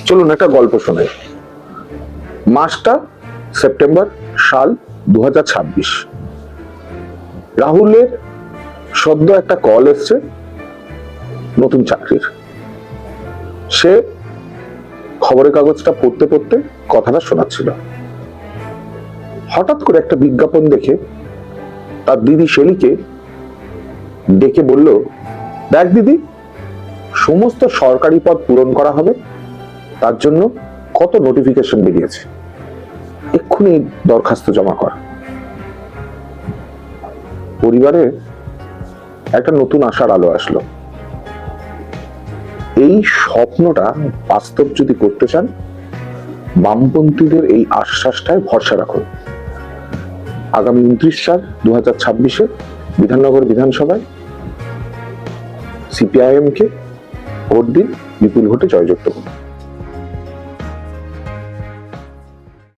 চলুন একটা গল্প শোনাই। মাসটা সেপ্টেম্বর, সাল 2026। রাহুলের সদ্য একটা কল এসছে নতুন চাকরির। সে খবরের কাগজটা পড়তে পড়তে কথাটা শোনাচ্ছিল। হঠাৎ করে একটা বিজ্ঞাপন দেখে তার দিদি শেলিকে ডেকে বলল, দেখ দিদি, সমস্ত সরকারি পদ পূরণ করা হবে, তার জন্য কত নোটিফিকেশন বেরিয়েছে, এক্ষুনি দরখাস্ত জমা কর। পরিবারে একটা নতুন আশার আলো আসলো। এই স্বপ্নটা বাস্তব যদি করতে চান, বামপন্থীদের এই আশ্বাসটায় ভরসা রাখুন। আগামী 29 সাল 2026-এ বিধাননগর বিধানসভায় সিপিআইএম কে ভোট দিন, বিপুল ভোটে জয়যুক্ত করুন।